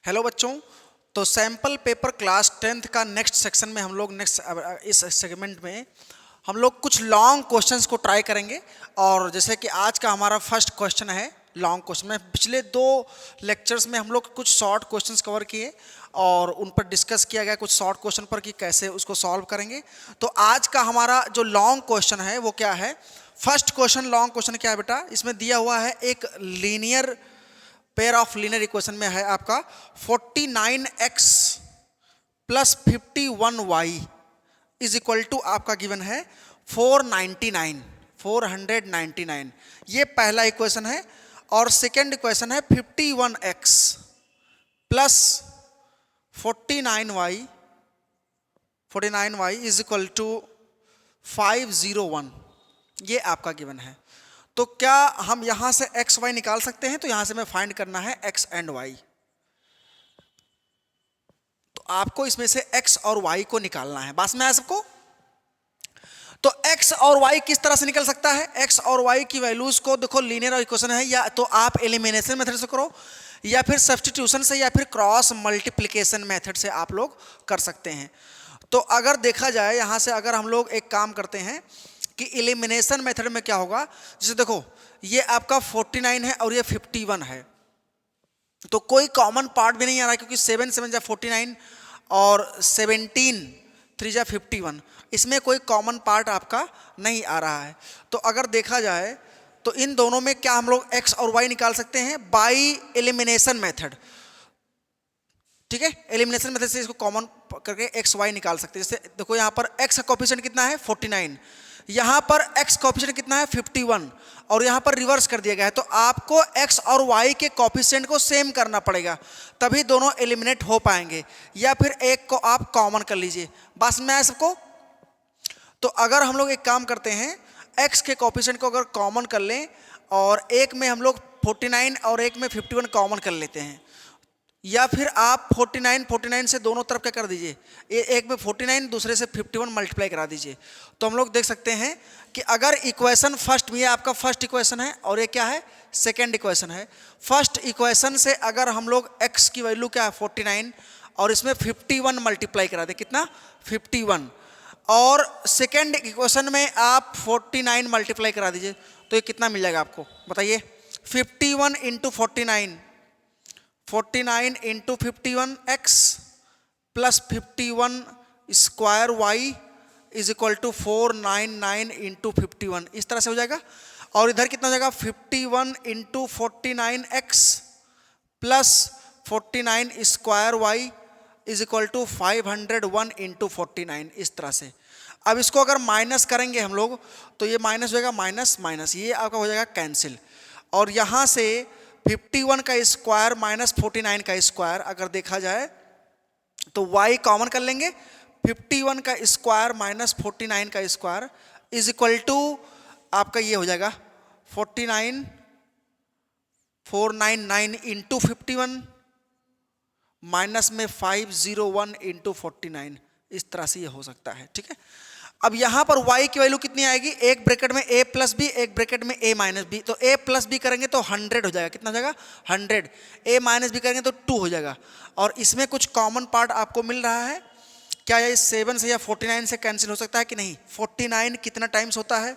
Hello बच्चों, तो sample paper class 10th का नेक्स्ट सेक्शन में हम लोग इस सेगमेंट में हम लोग कुछ लॉन्ग क्वेश्चंस को ट्राई करेंगे। और जैसे कि आज का हमारा फर्स्ट क्वेश्चन है लॉन्ग क्वेश्चन में। पिछले 2 लेक्चर्स में हम लोग कुछ शॉर्ट क्वेश्चंस कवर किए और उन पर डिस्कस किया गया कुछ शॉर्ट क्वेश्चन पर कि कैसे उसको सॉल्व करेंगे। तो आज का हमारा जो लॉन्ग क्वेश्चन है वो क्या है? फर्स्ट क्वेश्चन लॉन्ग क्वेश्चन क्या है बेटा? इसमें दिया हुआ है एक linear pair of linear equation में है आपका 49x plus 51y is equal to आपका गिवन है 499। ये पहला इक्वेशन है। और सेकेंड इक्वेशन है 51x plus 49y is equal to 501। ये आपका गिवन है। तो क्या हम यहां से एक्स वाई निकाल सकते हैं? तो यहां से हमें फाइंड करना है एक्स एंड वाई। तो आपको इसमें से एक्स और वाई को निकालना है। बात में आया सबको? तो एक्स और वाई किस तरह से निकल सकता है? एक्स और वाई की वैल्यूज को देखो, लीनियर इक्वेशन है, या तो आप एलिमिनेशन मेथड से करो या फिर सब्स्टिट्यूशन से या फिर क्रॉस मल्टीप्लिकेशन मेथड से आप लोग कर सकते हैं। तो अगर देखा जाए यहां से, अगर हम लोग एक काम करते हैं कि एलिमिनेशन मेथड में क्या होगा, जैसे देखो ये आपका 49 है और ये 51 है, तो कोई कॉमन पार्ट भी नहीं आ रहा है क्योंकि 7 7 जा 49 और 17 3 जा 51, इसमें कोई कॉमन पार्ट आपका नहीं आ रहा है। तो अगर देखा जाए तो इन दोनों में क्या हम लोग x और y निकाल सकते हैं बाई एलिमिनेशन मेथड। ठीक है, एलिमिनेशन मेथड से इसको कॉमन करके x y निकाल सकते हैं। जैसे देखो यहाँ पर x का कोएफिशिएंट कितना है 49, यहाँ पर x कोएफिशिएंट कितना है 51 और यहाँ पर रिवर्स कर दिया गया है। तो आपको x और y के कोएफिशिएंट को सेम करना पड़ेगा, तभी दोनों एलिमिनेट हो पाएंगे, या फिर एक को आप कॉमन कर लीजिए। बस में आया सबको? तो अगर हम लोग एक काम करते हैं, x के कोएफिशिएंट को अगर कॉमन कर लें और एक में हम लोग 49 और एक में 51 कॉमन कर लेते हैं, या फिर आप 49 से दोनों तरफ क्या कर दीजिए, एक में 49 दूसरे से 51 मल्टीप्लाई करा दीजिए। तो हम लोग देख सकते हैं कि अगर इक्वेशन फर्स्ट में, ये आपका फर्स्ट इक्वेशन है और ये क्या है सेकंड इक्वेशन है। फर्स्ट इक्वेशन से अगर हम लोग x की वैल्यू क्या है 49 और इसमें 51 मल्टीप्लाई करा दें, कितना 51, और सेकंड इक्वेशन में आप 49 मल्टीप्लाई करा दीजिए, तो ये कितना मिल जाएगा आपको बताइए? 51 into 49 into 51x plus 51 square y is equal to 499 into 51, इस तरह से हो जाएगा। और इधर कितना हो जाएगा 51 into 49x plus 49 square y is equal to 501 into 49, इस तरह से। अब इसको अगर माइनस करेंगे हम लोग तो ये माइनस हो जाएगा, माइनस माइनस ये आपका हो जाएगा कैंसिल। और यहाँ से 51 का स्क्वायर माइनस 49 का स्क्वायर अगर देखा जाए तो y कॉमन कर लेंगे, 51 का स्क्वायर माइनस 49 का स्क्वायर इज इक्वल टू आपका ये हो जाएगा 499 इंटू 51 माइनस में 501 इंटू 49, इस तरह से ये हो सकता है। ठीक है, अब यहां पर y की वैल्यू कितनी आएगी? एक ब्रैकेट में a प्लस बी, एक ब्रैकेट में a माइनस बी। तो a प्लस बी करेंगे तो 100 हो जाएगा, कितना हो जाएगा 100। a माइनस बी करेंगे तो 2 हो जाएगा। और इसमें कुछ कॉमन पार्ट आपको मिल रहा है, क्या ये 7 से या 49 से कैंसिल हो सकता है कि नहीं? 49 कितना टाइम्स होता है?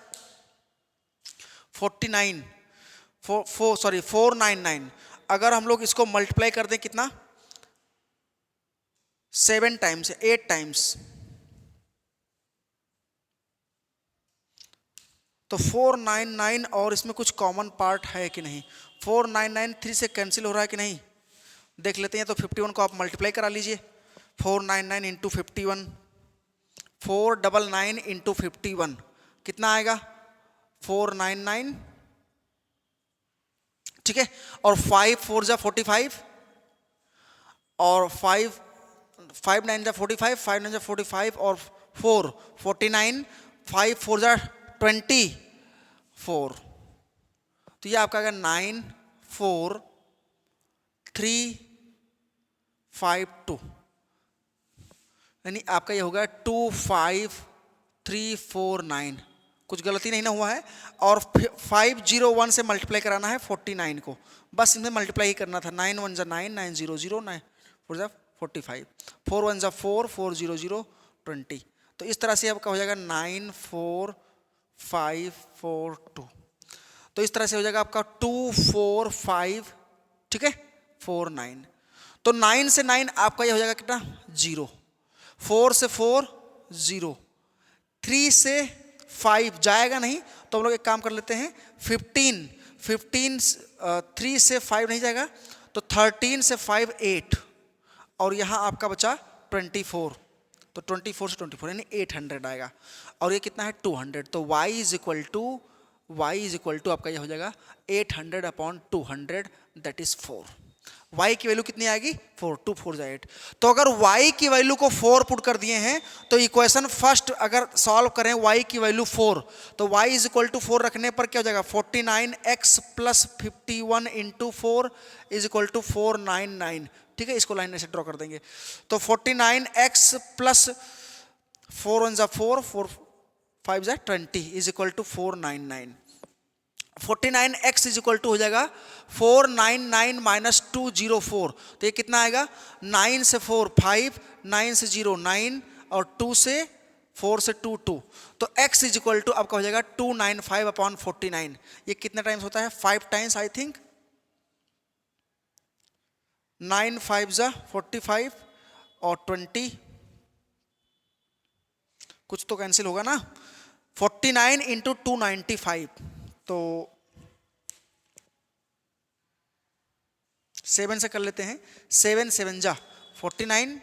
499। अगर हम लोग इसको मल्टीप्लाई कर दें कितना 7 टाइम्स 8 टाइम्स, तो 499 और इसमें कुछ कॉमन पार्ट है कि नहीं? 499 3 से कैंसिल हो रहा है कि नहीं देख लेते हैं। तो 51 को आप मल्टीप्लाई करा लीजिए, 499 इंटू 51, 499 इंटू 51 कितना आएगा 499। ठीक है, और 5 4 जा 45 और 5 9 जा 45, 5 9 जा 45 और 4 49, 5 4 जा 24, तो ये आपका 9 4 3 5 2, यानी आपका ये होगा 25349। कुछ गलती नहीं ना हुआ है। और 501 से मल्टीप्लाई कराना है 49 को, बस इनमें मल्टीप्लाई ही करना था। 9 1 जा 9, 9 0 0 9 4 जा 45, 4 1 जा 4, 4 0 0 20। तो इस तरह से आपका हो जाएगा 9 4 5 4 2। तो इस तरह से हो जाएगा आपका 2 4 5, ठीक है, 4 9। तो 9 से 9 आपका ये हो जाएगा कितना 0, 4 से 4 0, 3 से 5 जाएगा नहीं, तो हम लोग एक काम कर लेते हैं 15 3 से 5 नहीं जाएगा, तो 13 से 5 8, और यहाँ आपका बचा 24, तो 24 से 24 यानी 800 आएगा, और ये कितना है 200। तो y इज इक्वल टू आपका ये हो जाएगा 800 अपॉन 200, दैट इज 4। y की वैल्यू कितनी आएगी 4, 2 4 जा 8। तो अगर y की वैल्यू को 4 पुट कर दिए हैं, तो इक्वेशन फर्स्ट अगर सॉल्व करें y की वैल्यू 4, तो y इज इक्वल टू 4 रखने पर क्या हो जाएगा 49x plus 51 into 4 is equal to 499, ठीक है। इसको लाइन ऐसे ड्रॉ कर देंगे, तो 49x प्लस 4 1 जा 4, 4 5 जा 20 is equal to 499। 49x is equal to हो जाएगा 499 माइनस 204, तो ये कितना आएगा 9 से 4 5, 9 से 0 9, और 2 से 4 से 2 2, तो x इज इक्वल टू आपका हो जाएगा 295 अपॉन 49। ये कितने टाइम्स होता है 5 टाइम्स आई थिंक, 9 5 जा 45 और 20, कुछ तो कैंसिल होगा ना, 49 इंटू 295, तो 7 से कर लेते हैं, 7 7 जा 49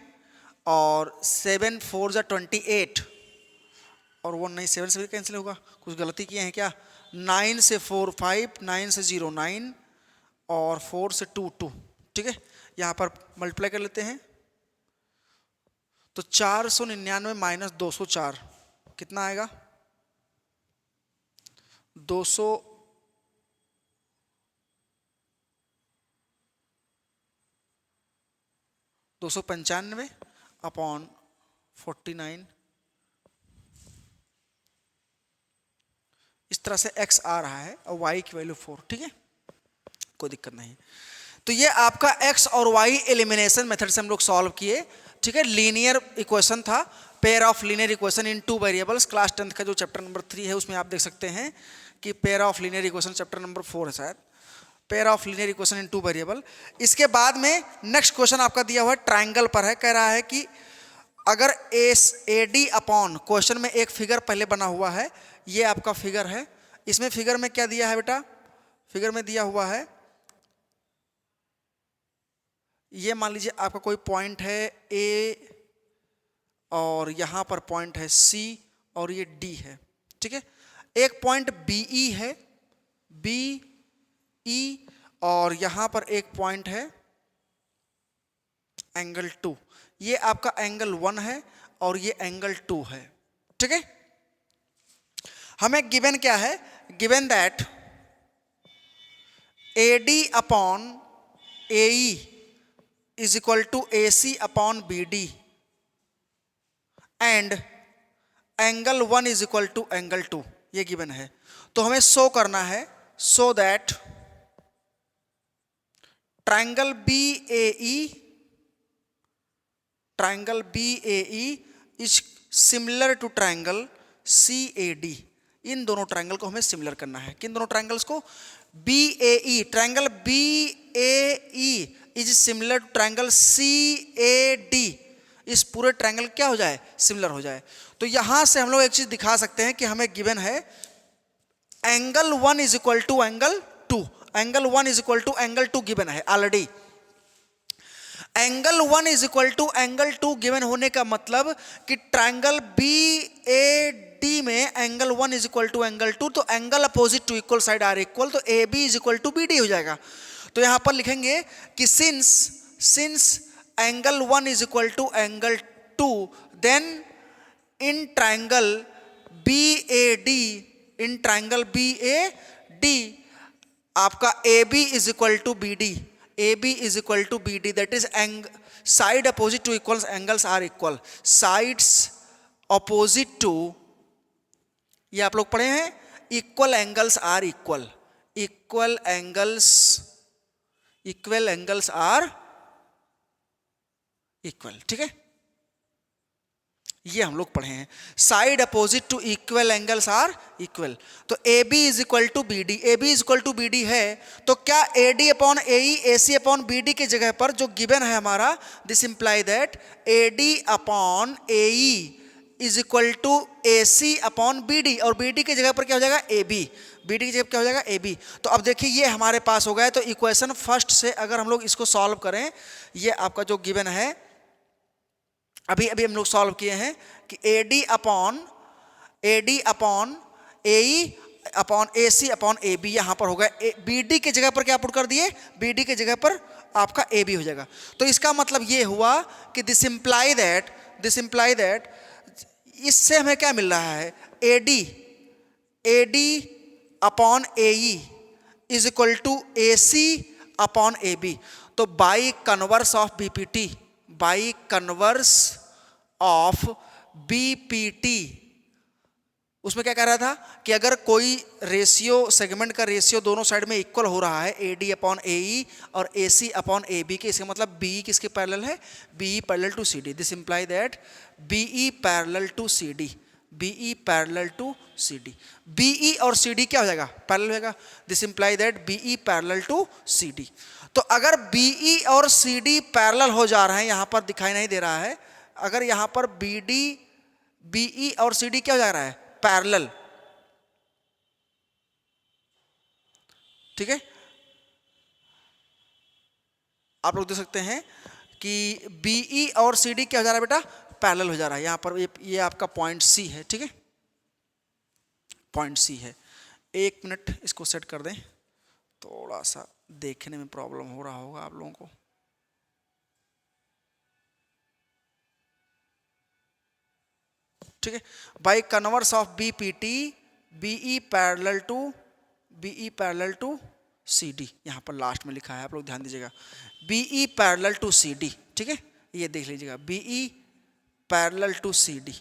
और 7 4 जा 28, और वो नहीं 7 से भी कैंसिल होगा, कुछ गलती किए हैं क्या, 9 से 4 5, 9 से 0 9, और 4 से 2 2, ठीक है। यहाँ पर मल्टीप्लाई कर लेते हैं, तो 499 माइनस 204 कितना आएगा 295 अपॉन 49। इस तरह से x आ रहा है और y की वैल्यू 4, ठीक है, कोई दिक्कत नहीं। तो ये आपका x और y एलिमिनेशन मेथड से हम लोग सॉल्व किए, ठीक है। लीनियर इक्वेशन था, pair of linear equation in 2 variables, class 10th का जो चैप्टर नंबर 3 है उसमें आप देख सकते हैं कि pair of linear equation chapter number 4 है शायद, pair of linear equation in 2 variable. इसके बाद में नेक्स्ट क्वेश्चन आपका दिया हुआ है ट्राइंगल पर है, कह रहा है कि अगर AD अपॉन, क्वेश्चन में एक फिगर पहले बना हुआ है, ये आपका फिगर है, इसमें फिगर में क्या दिया है बेटा, फिगर में दिया हुआ है, ये मान लीजिए आपका कोई पॉइंट है A और यहां पर पॉइंट है C और ये D है, ठीक है। एक पॉइंट BE है, BE, और यहां पर एक पॉइंट है एंगल 2, ये आपका एंगल 1 है और ये एंगल 2 है, ठीक है। हमें गिवन क्या है, given that AD upon AE is equal to AC upon BD and angle 1 is equal to angle 2, ये गिवन है। तो हमें शो करना है, so that triangle BAE is similar to triangle CAD। इन दोनों ट्राइंगल को हमें सिमिलर करना है, किन दोनों ट्राइंगल्स को, BAE, triangle BAE is similar to triangle CAD, इस पूरे ट्राइंगल क्या हो जाए, सिमिलर हो जाए। तो यहां से हम लोग एक चीज दिखा सकते हैं कि हमें गिवन है angle 1 is equal to angle 2, angle 1 is equal to angle 2 given है already. Angle 1 is equal to angle 2 given होने का मतलब कि ट्राइंगल BAD में angle 1 is equal to angle 2, तो angle opposite to equal side are equal, तो AB is equal to BD हो जाएगा। तो यहां पर लिखेंगे कि since angle 1 is equal to angle 2, then in triangle BAD आपका AB is equal to BD, AB is equal to BD, that is side opposite to equal angles are equal, sides opposite to, ये आप लोग पढ़े हैं, equal angles are equal, equal angles are equal. ठीक है, ये हम लोग पढ़े हैं। Side opposite to equal angles are equal. तो A B is equal to B D, A B is equal to B D है, तो क्या A D upon A E, A C upon B D के जगह पर जो given है हमारा, this imply that A D upon A E is equal to A C upon B D, और बी डी की जगह पर क्या हो जाएगा, ए बी, बी डी की जगह क्या हो जाएगा, ए बी। तो अब देखिए ये हमारे पास हो गया है। तो इक्वेशन फर्स्ट से अगर हम लोग इसको सॉल्व करें, ये आपका जो गिवन है अभी अभी हम लोग सॉल्व किए हैं कि A D upon A E upon A C upon A B, यहां पर होगा बी डी के जगह पर क्या पुट कर दिए, बी डी के जगह पर आपका ए बी हो जाएगा। तो इसका मतलब ये हुआ कि दिस इंप्लाई दैट इससे हमें क्या मिल रहा है, A D upon A E is equal to A C upon A B. तो by converse of BPT, by converse of BPT, उसमें क्या कह रहा था कि अगर कोई रेशियो, सेगमेंट का रेशियो दोनों साइड में इक्वल हो रहा है, ए डी अपॉन ए ई और ए सी अपॉन ए बी के, इसका मतलब बी किसके पैरेलल है, B E parallel to C D. This imply that B E parallel to C D, B E parallel to C D, B E और C D क्या हो जाएगा, parallel हो जाएगा। This imply that B E parallel to C D. तो अगर B E और C D parallel हो जा रहे हैं, यहां पर दिखाई नहीं दे रहा है, अगर यहां पर बी डी, बी ई और सी डी क्या हो जा रहा है, पैरेलल। ठीक है, आप लोग देख सकते हैं कि बीई और सीडी क्या हो जा रहा है बेटा, पैरेलल हो जा रहा है। यहां पर ये आपका पॉइंट सी है। ठीक है, पॉइंट सी है। एक मिनट इसको सेट कर दें, थोड़ा सा देखने में प्रॉब्लम हो रहा होगा आप लोगों को। ठीक है, by converse of BPT BE parallel to C D, यहां पर लास्ट में लिखा है, आप लोग ध्यान दीजिएगा, BE parallel to C D. ठीक है, ये देख लीजिएगा, BE parallel to C D.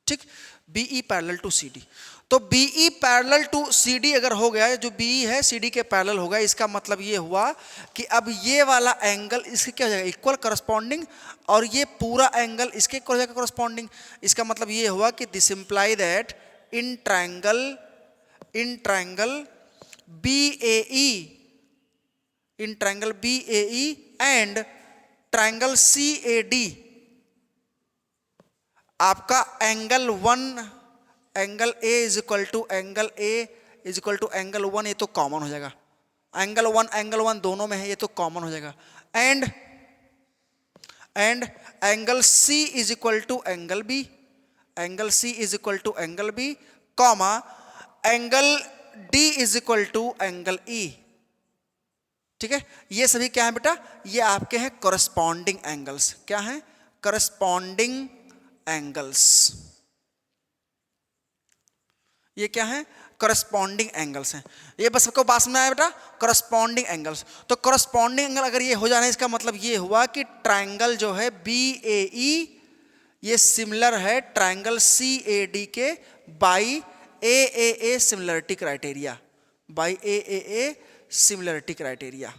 ठीक, BE parallel to C D. तो BE parallel to C D अगर हो गया, जो बीई है सी डी के पैरेलल हो गया, इसका मतलब ये हुआ कि अब ये वाला एंगल इसके क्या हो जाएगा, इक्वल करस्पॉन्डिंग, और ये पूरा एंगल इसके इक्वल हो जाएगा करस्पॉन्डिंग। इसका मतलब ये हुआ कि this imply that in triangle BAE, in triangle BAE and triangle CAD, आपका angle A is equal to angle angle 1, ये तो कॉमन हो जाएगा। एंगल 1 दोनों में है, ये तो कॉमन हो जाएगा। And angle C is equal to angle B, comma angle D is equal to angle E। ठीक है, ये सभी क्या है बेटा, ये आपके हैं करस्पॉन्डिंग एंगल्स। क्या है, करस्पॉन्डिंग एंगल्स। ये क्या है, करस्पॉन्डिंग एंगल्स हैं। ये बस सबको पास में आया बेटा, करस्पॉन्डिंग एंगल्स। तो करस्पॉन्डिंग एंगल अगर ये हो जाना है, इसका मतलब ये हुआ कि ट्रायंगल जो है BAE ये सिमिलर है ट्रायंगल CAD के by AAA similarity criteria, by AAA similarity criteria.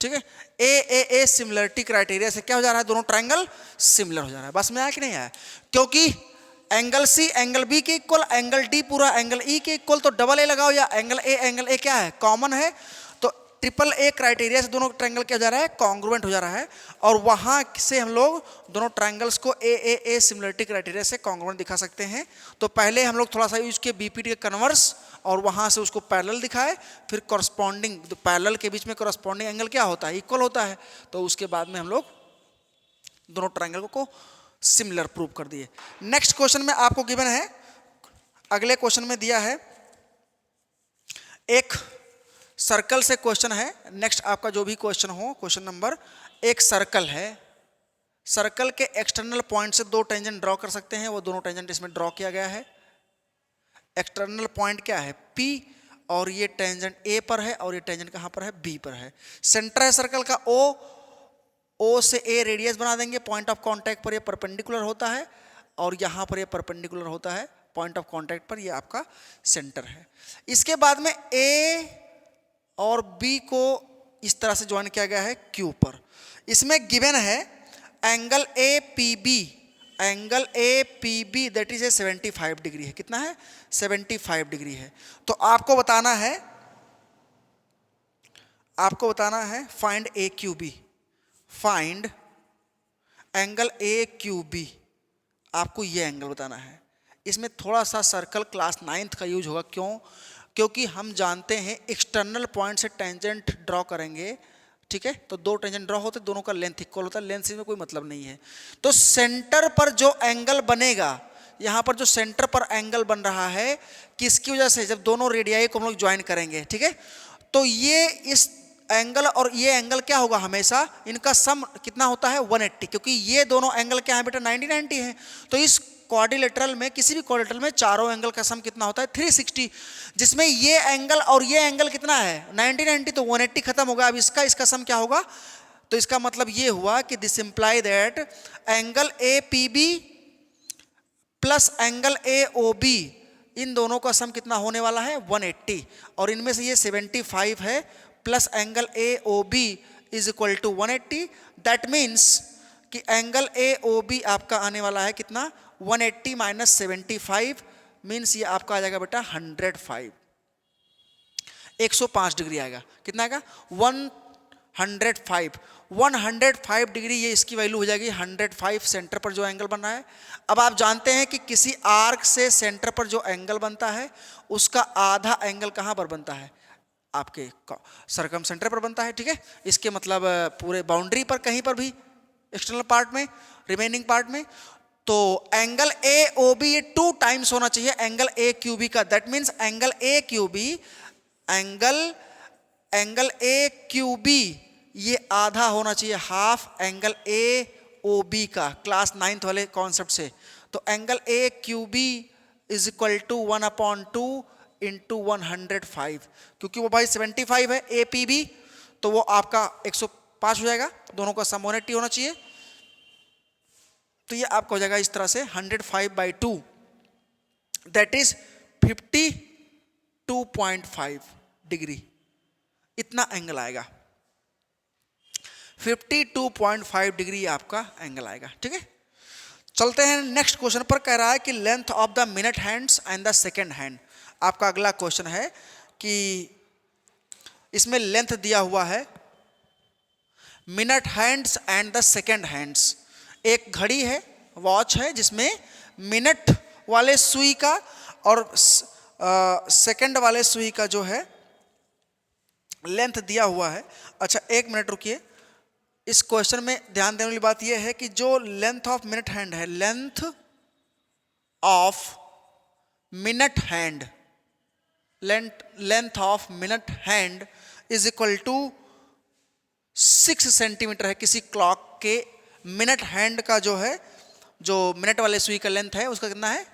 ठीक है, AAA सिमिलरिटी क्राइटेरिया से क्या हो जा रहा है, दोनों ट्रायंगल सिमिलर हो जा रहा है। बस में आया कि नहीं आया, क्योंकि एंगल C एंगल B के इक्वल, एंगल D पूरा एंगल E के इक्वल, तो डबल A लगाओ, या एंगल A क्या है, कॉमन है, तो ट्रिपल A क्राइटेरिया से दोनों ट्रायंगल क्या हो जा रहा है, कॉन्ग्रुएंट हो जा रहा है, और वहां से हम लोग दोनों ट्रायंगल्स को AAA सिमिलरिटी क्राइटेरिया से कॉन्ग्रुएंट दिखा सकते हैं। तो पहले हम लोग थोड़ा सा यूज किए बीपीटी के कन्वर्स, और वहां से उसको पैरेलल दिखाए, फिर कॉरस्पॉन्डिंग, तो पैरेलल के बीच में कॉरस्पॉन्डिंग एंगल क्या होता है, इक्वल होता है। तो उसके बाद में हम लोग दोनों ट्रायंगल को सिमिलर प्रूव कर दिए। नेक्स्ट क्वेश्चन में आपको गिवन है, अगले क्वेश्चन में दिया है, एक सर्कल से क्वेश्चन है। नेक्स्ट आपका जो भी क्वेश्चन हो, क्वेश्चन नंबर, एक सर्कल है, सर्कल के एक्सटर्नल पॉइंट से दो टेंजेंट ड्रॉ कर सकते हैं, वो दोनों टेंजेंट इसमें ड्रॉ किया गया है। एक्सटर्नल पॉइंट क्या है, P, और ये टेंजेंट A पर है, और ये टेंजेंट कहाँ पर है, B पर है। सेंटर है सर्कल का O से A रेडियस बना देंगे, पॉइंट ऑफ कांटेक्ट पर ये परपेंडिकुलर होता है, और यहाँ पर ये परपेंडिकुलर होता है, पॉइंट ऑफ कांटेक्ट पर ये आपका सेंटर है। इसके बाद में A और B बी को इस तरह से ज्वाइन किया गया है क्यू पर। इसमें गिवन है angle A P B, angle A P B that is A 75 degree है। कितना है? 75 डिग्री है। तो आपको बताना है find A Q B, find angle A Q B. आपको ये एंगल बताना है। इसमें थोड़ा सा सर्कल क्लास 9th का यूज होगा। क्यों? क्योंकि हम जानते हैं एक्सटर्नल पॉइंट से टेंजेंट ड्रॉ करेंगे, ठीक है? तो दो टेंजेंट ड्रॉ होते, दोनों का लेंथ इक्वल होता है, लेंथ से में कोई मतलब नहीं है। तो सेंटर पर जो एंगल बनेगा, यहाँ पर जो सेंटर पर एंगल बन रहा है, किसकी वजह से? जब दोनों रेडियाई को हम लोग ज्वाइन करेंगे, ठीक है? तो ये इस एंगल और ये एंगल क्या होगा? हमेशा इनका सम कितना होता है? 180, क्योंकि ये दोनों एंगल क्या है बेटा? 90-90 है। तो इस क्वाड्रिलेटरल में, किसी भी क्वाड्रिलेटरल में चारों एंगल का सम कितना होता है? 360, जिसमें ये एंगल और ये एंगल कितना है? 90-90, तो 180 खत्म होगा। अब इसका सम क्या होगा? तो इसका मतलब ये हुआ कि this imply that angle A P B plus angle A O B, इन दोनों का सम कितना होने वाला है? 180, और इनमें से ये 75 है plus angle A O B is equal to 180। That means कि एंगल ए ओ बी आपका आने वाला है कितना? 180 माइनस 75 मीन्स ये आपका आ जाएगा बेटा 105, 105 डिग्री आएगा। कितना आएगा? 105 डिग्री, ये इसकी वैल्यू हो जाएगी 105 सेंटर पर जो एंगल बन रहा है। अब आप जानते हैं कि किसी आर्क से सेंटर पर जो एंगल बनता है उसका आधा एंगल कहाँ पर बनता है? आपके सर्कम सेंटर पर बनता है, ठीक है? इसके मतलब पूरे बाउंड्री पर कहीं पर भी, एक्सटर्नल पार्ट में, रिमेनिंग पार्ट में। तो एंगल ए ओ बी ये 2 टाइम्स होना चाहिए एंगल ए क्यू बी का। That means angle A Q B, angle A Q B ये आधा होना चाहिए, half angle A O B का, क्लास 9th वाले कॉन्सेप्ट से। तो angle A Q B is equal to 1/2 into 105, क्योंकि वो भाई 75 है ए पी बी, तो वो आपका 105 हो जाएगा। दोनों का सम 180 होना चाहिए। तो ये आपका हो जाएगा इस तरह से 105/2 दैट इज 52.5 डिग्री, इतना एंगल आएगा। 52.5 डिग्री आपका एंगल आएगा, ठीक है? चलते हैं नेक्स्ट क्वेश्चन पर। कह रहा है कि length of the minute hands and the second hand. आपका अगला क्वेश्चन है कि इसमें लेंथ दिया हुआ है minute hands and the second hands. एक घड़ी है, वॉच है, जिसमें मिनट वाले सुई का और सेकंड वाले सुई का जो है लेंथ दिया हुआ है। अच्छा, एक मिनट रुकिए। इस क्वेश्चन में ध्यान देने वाली बात यह है कि जो लेंथ ऑफ मिनट हैंड है, length of minute hand, length of minute hand is equal to 6 centimetre है। किसी क्लॉक के मिनट हैंड का जो है, जो मिनट वाले सुई का लेंथ है उसका कितना है?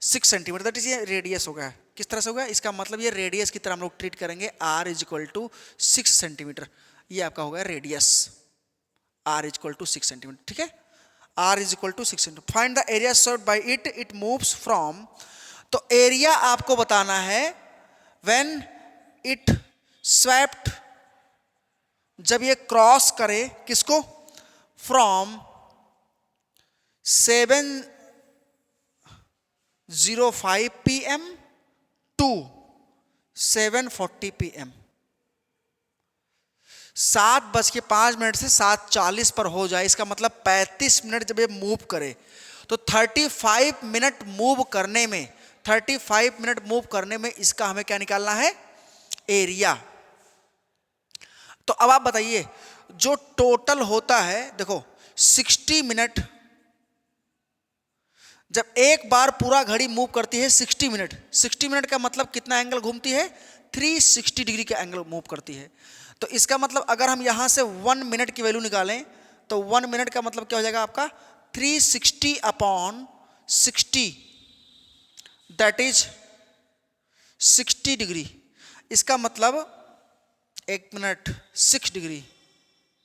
6 सेंटीमीटर। दैट इज ये रेडियस हो गया। किस तरह से हो गया? इसका मतलब ये रेडियस की तरह हम लोग ट्रीट करेंगे। R is equal to 6 centimetre, ये आपका हो गया radius. R is equal to 6 centimetre, ठीक है? R is equal to 6 centimetre. Find the area served by it, it moves from. तो एरिया आपको बताना है व्हेन इट स्वेप्ट, जब ये क्रॉस करे किसको? From 7:05 PM to 7:40 PM। 7:05 से 7:40 पर हो जाए, इसका मतलब 35 मिनट जब ये मूव करे, तो 35 मिनट मूव करने में, 35 मिनट मूव करने में इसका हमें क्या निकालना है? एरिया। तो अब आप बताइए, जो टोटल होता है, देखो 60 मिनट, जब एक बार पूरा घड़ी मूव करती है 60 मिनट, 60 मिनट का मतलब कितना एंगल घूमती है? 360 डिग्री का एंगल मूव करती है। तो इसका मतलब अगर हम यहां से 1 मिनट की वैल्यू निकालें तो 1 मिनट का मतलब क्या हो जाएगा आपका? 360/60, दैट इज 60 डिग्री। इसका मतलब 1 मिनट 6 डिग्री,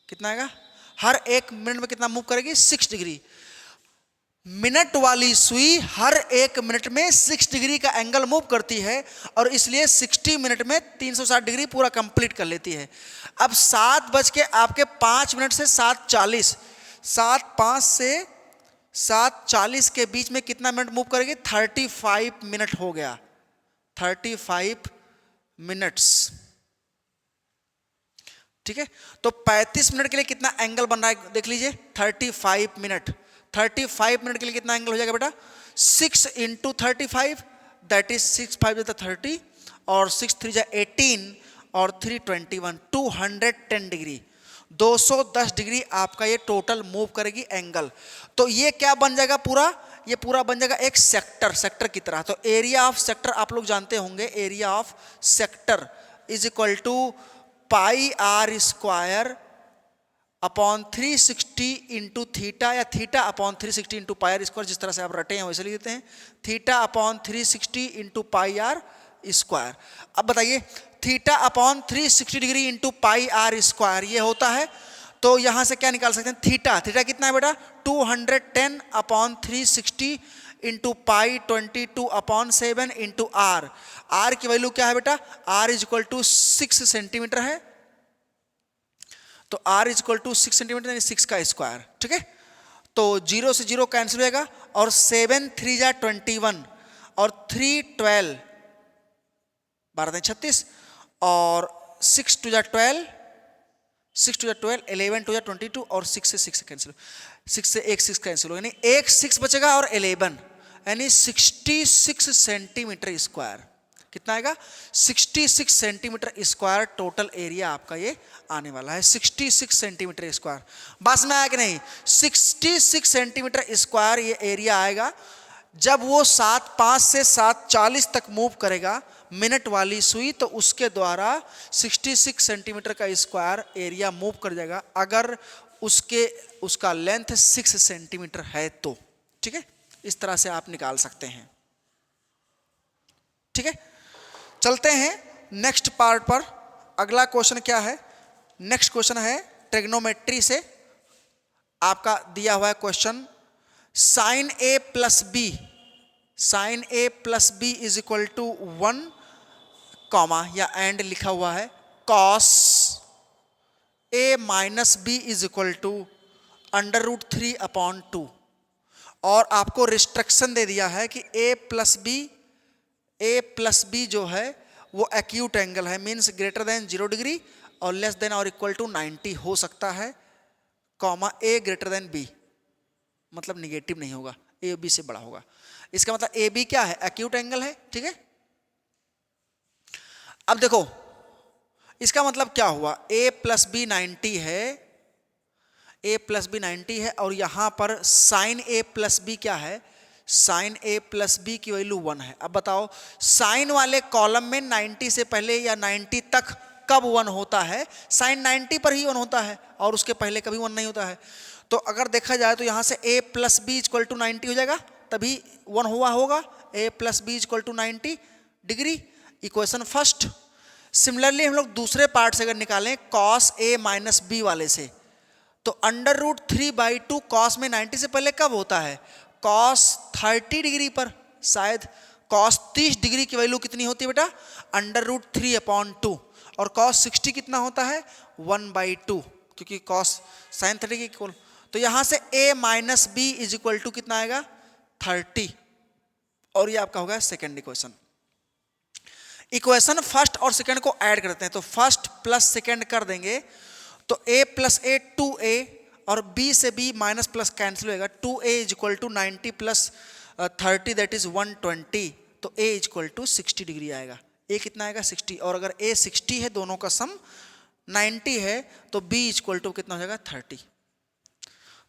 कितना आएगा? हर 1 मिनट में कितना मूव करेगी? 6 डिग्री। मिनट वाली सुई हर 1 मिनट में 6 डिग्री का एंगल मूव करती है और इसलिए 60 मिनट में 360 डिग्री पूरा कंप्लीट कर लेती है। अब 7:05 से 7:40, 7:05 से 7:40 के बीच में कितना मिनट मूव करेगी? 35 मिनट हो गया, 35 मिनट्स। ठीक है, तो 35 मिनट के लिए कितना एंगल बन रहा है देख लीजिए, 35 मिनट। 35 मिनट के लिए कितना एंगल हो जाएगा बेटा? 6 इंटू 35, दैट इज 6 5 30 और 6 3 18 और 3 21, 210 डिग्री, 210 डिग्री आपका ये टोटल मूव करेगी एंगल। तो ये क्या बन जाएगा पूरा? ये पूरा बन जाएगा एक सेक्टर की तरह। तो एरिया ऑफ सेक्टर आप लोग जानते होंगे, area of sector is equal to pi R square upon 360 into theta, या theta upon 360 into pi R square, जिस तरह से आप रटे हैं वैसे लिख देते हैं, theta upon 360 into pi R square. अब बताइए, theta upon 360 degree into pi R square ये होता है, तो यहां से क्या निकाल सकते हैं? थीटा, थीटा कितना है बेटा? 210 upon 360 into pi 22 upon 7 into R. R की वैल्यू क्या है बेटा? R is equal to 6 centimetre है, तो r is equal to 6 centimetre यानी 6 का स्क्वायर। ठीक है, तो 0 से 0 कैंसिल हो जाएगा और 7 3 जा 21 और 3 12, 12 36 और 6 2 जा 12, 6 2 जा 12, 11 2 जा 22 और 6 से 6 कैंसिल, 6 से 1 6 कैंसिल हो, यानी एक 6 बचेगा और 11, यानी 66 सेंटीमीटर स्क्वायर। कितना आएगा? 66 सेंटीमीटर स्क्वायर टोटल एरिया आपका ये आने वाला है, 66 सेंटीमीटर स्क्वायर। बात में आया कि नहीं? 66 सेंटीमीटर स्क्वायर ये एरिया आएगा जब वो 7:05 से 7:40 तक मूव करेगा मिनट वाली सुई, तो उसके द्वारा 66 सेंटीमीटर का स्क्वायर एरिया मूव कर जाएगा अगर उसका लेंथ 6 सेंटीमीटर है तो। ठीक है, इस तरह से आप निकाल सकते हैं। ठीक है, चलते हैं नेक्स्ट पार्ट पर। अगला क्वेश्चन क्या है? नेक्स्ट क्वेश्चन है ट्रिग्नोमेट्री से आपका दिया हुआ है question, sine A plus B, sine A plus B is equal to 1 comma या एंड लिखा हुआ है, cos A minus B is equal to √3 upon 2, और आपको रिस्ट्रिक्शन दे दिया है कि ए प्लस बी जो है वो एक्यूट एंगल है, मीन्स ग्रेटर देन 0 डिग्री और लेस देन और इक्वल टू 90 हो सकता है, कॉमा ए ग्रेटर देन बी, मतलब निगेटिव नहीं होगा, ए बी से बड़ा होगा। इसका मतलब ए बी क्या है? एक्यूट एंगल है। ठीक है, अब देखो इसका मतलब क्या हुआ? ए प्लस बी 90 है, ए प्लस बी 90 है, और यहां पर साइन ए प्लस बी क्या है? साइन ए प्लस बी की वैल्यू 1 है। अब बताओ, साइन वाले कॉलम में 90 से पहले या 90 तक कब 1 होता है? साइन 90 पर ही 1 होता है और उसके पहले कभी 1 नहीं होता है। तो अगर देखा जाए तो यहां से a plus B equal to 90 हो जाएगा, तभी 1 हुआ होगा। a plus B equal to 90 degree, equation first. Similarly हम लोग दूसरे पार्ट से अगर निकालें कॉस ए माइनस बी वाले से, तो √3/2 कॉस में 90 से पहले कब होता है? कॉस 30 डिग्री पर। शायद कॉस 30 डिग्री की वैल्यू कितनी होती है बेटा? √3/2, और कॉस 60 कितना होता है? 1/2, क्योंकि कॉस साइन 30 की इक्वल। तो यहां से a minus B is equal to कितना आएगा? 30, और ये आपका होगा सेकेंड इक्वेशन। इक्वेशन फर्स्ट और सेकेंड को ऐड करते हैं, तो फर्स्ट प्लस सेकेंड कर देंगे, तो a प्लस ए 2a, और b से b माइनस प्लस कैंसिल होगा, 2a is equal to 90 plus 30 that is 120, तो a is equal to 60 degree आएगा। a कितना आएगा? 60, और अगर a 60 है, दोनों का सम 90 है, तो b इज इक्वल टू कितना हो जाएगा? 30।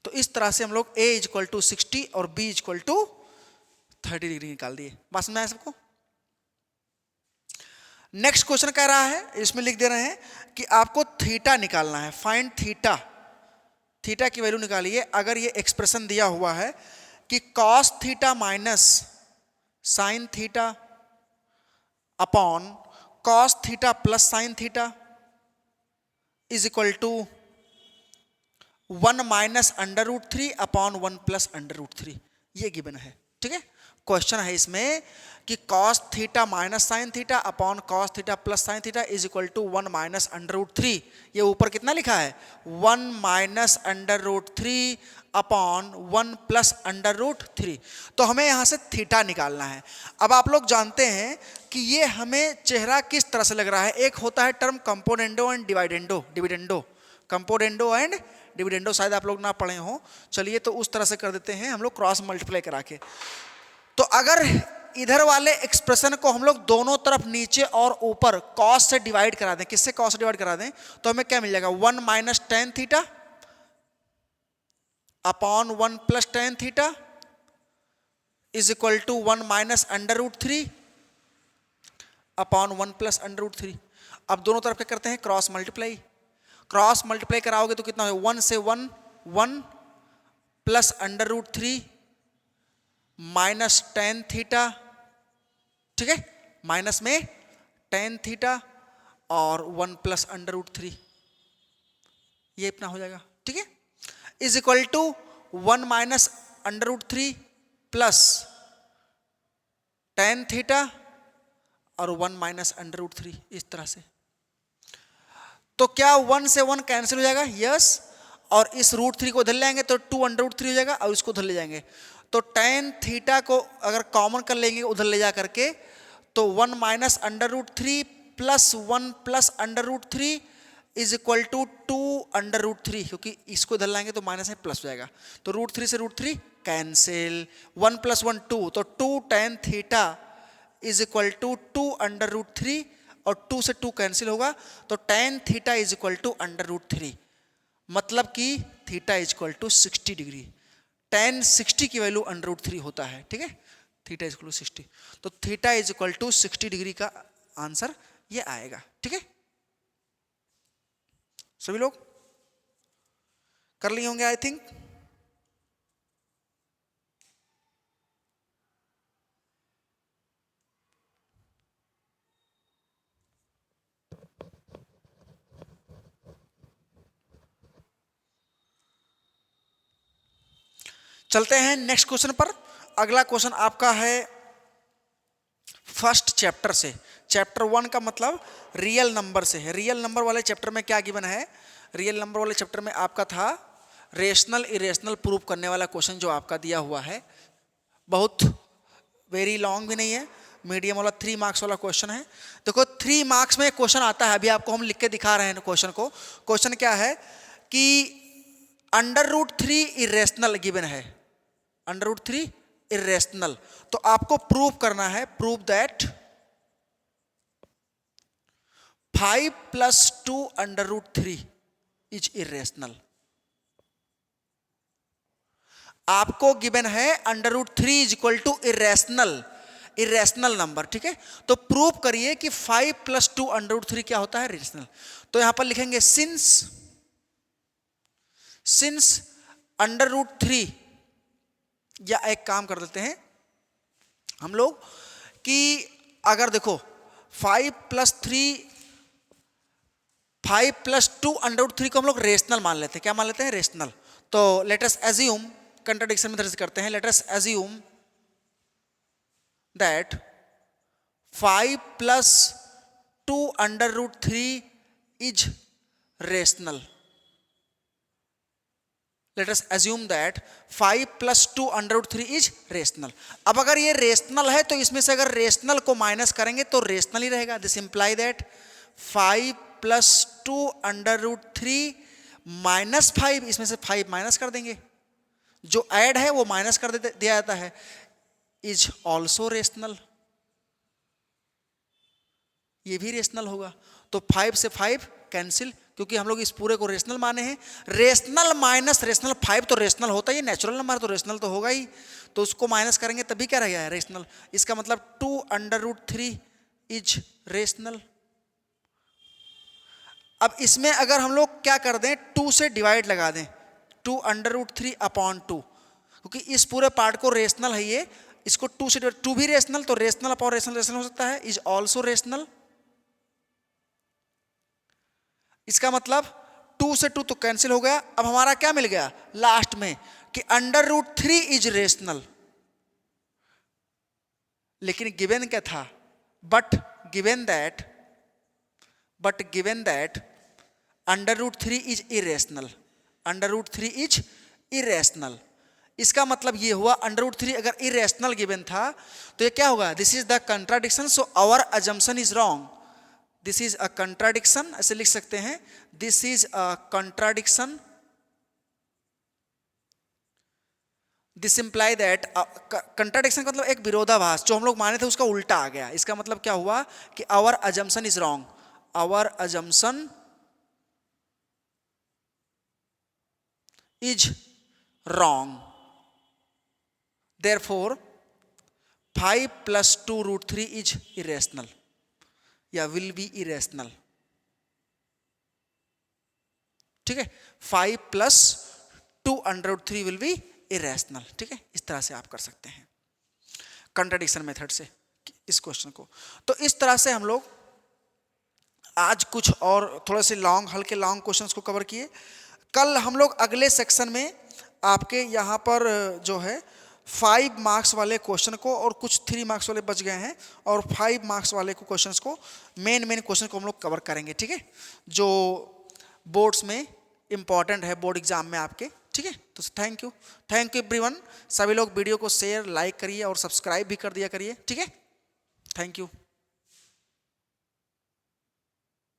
तो इस तरह से हम लोग a इज इक्वल टू 60 और b is equal to 30 degree निकाल दिए। बात समझ में आया सबको? नेक्स्ट क्वेश्चन कह रहा है, इसमें लिख दे रहे हैं कि आपको थीटा निकालना है, फाइंड थीटा। थीटा की वैल्यू निकालिए। अगर ये एक्सप्रेशन दिया हुआ है कि cos theta minus sine theta upon cos theta plus sine theta is equal to 1 minus √3 upon 1 plus √3, ये गिवन है, ठीक है। क्वेश्चन है इसमें कि cos theta minus sine theta upon cos theta plus sine theta is equal to 1 minus under root 3। ये ऊपर कितना लिखा है 1 minus under root 3 upon 1 plus under root 3। तो हमें यहाँ से थीटा निकालना है। अब आप लोग जानते हैं कि ये हमें चेहरा किस तरह से लग रहा है। एक होता है term componendo and dividendo, componendo and dividendo, शायद आप लोग ना पढ़े हो। चलिए तो उस तरह से कर देते हैं हम लोग क्रॉस मल्टीप्लाई करा के। तो अगर इधर वाले एक्सप्रेशन को हम लोग दोनों तरफ नीचे और ऊपर कॉस से डिवाइड करा दें, किससे कॉस से डिवाइड करा दें, तो हमें क्या मिल जाएगा 1 minus tan theta upon 1 plus tan theta is equal to 1 minus under root 3 upon 1 plus under root 3। अब दोनों तरफ क्या करते हैं क्रॉस मल्टीप्लाई। क्रॉस मल्टीप्लाई कराओगे तो कितना होगा 1 से 1 1 plus under root 3 minus tan theta, ठीक है, माइनस में टेन थीटा और 1 प्लस अंडर रूट 3, ये इतना हो जाएगा, ठीक है, is equal to 1 minus under root 3 plus tan theta और 1 माइनस अंडर रूट 3, इस तरह से। तो क्या 1 से 1 कैंसिल हो जाएगा, यस, और इस रूट 3 को उधर ले जाएंगे तो 2 अंडर रूट 3 हो जाएगा और इसको उधर ले जाएंगे तो टेन थीटा को अगर कॉमन कर लेंगे उधर ले जा करके तो 1 minus under root 3 plus 1 plus under root 3 is equal to 2 under root 3, क्योंकि इसको इधर लाएंगे तो माइनस है प्लस हो जाएगा तो रूट 3 से रूट 3 कैंसिल, 1 प्लस 1 2, तो 2 tan theta is equal to 2 under root 3 और 2 से 2 कैंसिल होगा तो tan theta is equal to under root 3, मतलब कि theta is equal to 60 degree. Tan 60 की वैल्यू अंडर रूट 3 होता है, ठीक है, थीटा इज इक्वल टू 60, तो theta is equal to 60 degree का आंसर ये आएगा, ठीक है। सभी लोग कर लिए होंगे आई थिंक। चलते हैं नेक्स्ट क्वेश्चन पर। अगला क्वेश्चन आपका है फर्स्ट चैप्टर से। चैप्टर 1 का मतलब रियल नंबर से है। रियल नंबर वाले चैप्टर में क्या गिवन है, रियल नंबर वाले चैप्टर में आपका था रेशनल इरेशनल प्रूव करने वाला क्वेश्चन जो आपका दिया हुआ है। बहुत वेरी लॉन्ग भी नहीं है, मीडियम वाला 3 मार्क्स वाला क्वेश्चन है। देखो 3 मार्क्स में क्वेश्चन आता है, अभी आपको हम लिख के दिखा रहे हैं क्वेश्चन को। क्वेश्चन क्या है कि अंडर रूट 3 इरेशनल गिवन है, अंडर रूट 3 इरेशनल, तो आपको प्रूव करना है, prove that 5 plus 2 under root 3 is irrational. आपको गिवन है under root 3 is equal to irrational, irrational number, ठीक है। तो प्रूव करिए कि 5 प्लस 2 अंडर रूट 3 क्या होता है, इरेशनल। तो यहां पर लिखेंगे सिंस अंडर रूट 3, या एक काम कर देते हैं हम लोग कि अगर देखो 5 प्लस 2 अंडर रूट 3 को हम लोग रेशनल मान लेते हैं। क्या मान लेते हैं, रेशनल। तो लेट अस एज्यूम, कंट्राडिक्शन में तरह करते हैं, let us assume that 5 plus 2 under root 3 is rational. Let us assume that 5 plus 2 under root 3 is rational. अब अगर ये रेशनल है तो इसमें से अगर रेशनल को माइनस करेंगे तो रेशनल ही रहेगा। This imply that 5 plus 2 under root 3 minus 5, इसमें से 5 माइनस कर देंगे, जो ऐड है वो माइनस कर दिया जाता है, इज ऑल्सो रेशनल, ये भी रेशनल होगा। तो 5 से 5 कैंसिल, क्योंकि हम लोग इस पूरे को रेशनल माने हैं। रेशनल माइनस रेशनल 5 तो रेशनल होता ही, नेचुरल नंबर तो रेशनल तो होगा ही, तो उसको माइनस करेंगे तभी क्या रह गया है, रेशनल। इसका मतलब 2 अंडर रूट 3 इज रेशनल। अब इसमें अगर हम लोग क्या कर दें, 2 से डिवाइड लगा दें, 2 अंडर रूट 3 अपॉन 2, क्योंकि इस पूरे पार्ट को रेशनल है ये, इसको 2 से डिवाइड, 2 भी रेशनल, तो रेशनल अपॉन रेशनल रेशनल हो सकता है, इज ऑल्सो रेशनल। इसका मतलब 2 से 2 तो कैंसिल हो गया। अब हमारा क्या मिल गया लास्ट में कि अंडर रूट 3 इज रेशनल, लेकिन गिवन क्या था, but given that √3 is irrational, √3 is irrational. इसका मतलब ये हुआ √3 अगर इरेशनल गिवन था तो ये क्या होगा, this is the contradiction, so our assumption is wrong. This is a contradiction, ऐसे लिख सकते हैं, this is a contradiction, this imply that, contradiction का मतलब एक विरोधाभास, जो हम लोग माने थे उसका उल्टा आ गया। इसका मतलब क्या हुआ कि our assumption is wrong, our assumption is wrong, therefore 5 + 2 √3 is irrational या विल बी इरेशनल। ठीक है, 5 + 2 √3 विल बी इरेशनल। ठीक है, इस तरह से आप कर सकते हैं कंट्राडिक्शन मेथड से इस क्वेश्चन को। तो इस तरह से हम लोग आज कुछ और थोड़े से हल्के लॉन्ग क्वेश्चंस को कवर किए। कल हम लोग अगले सेक्शन में आपके यहाँ पर जो है 5 मार्क्स वाले क्वेश्चन को, और कुछ 3 मार्क्स वाले बच गए हैं, और 5 मार्क्स वाले को क्वेश्चंस को, मेन क्वेश्चन को हम लोग कवर करेंगे। ठीक है, जो बोर्ड्स में इंपॉर्टेंट है, बोर्ड एग्जाम में आपके। ठीक है, तो थैंक यू एवरीवन। सभी लोग वीडियो को शेयर, लाइक करिए और सब्सक्राइब भी कर दिया करिए। ठीक है, थैंक यू।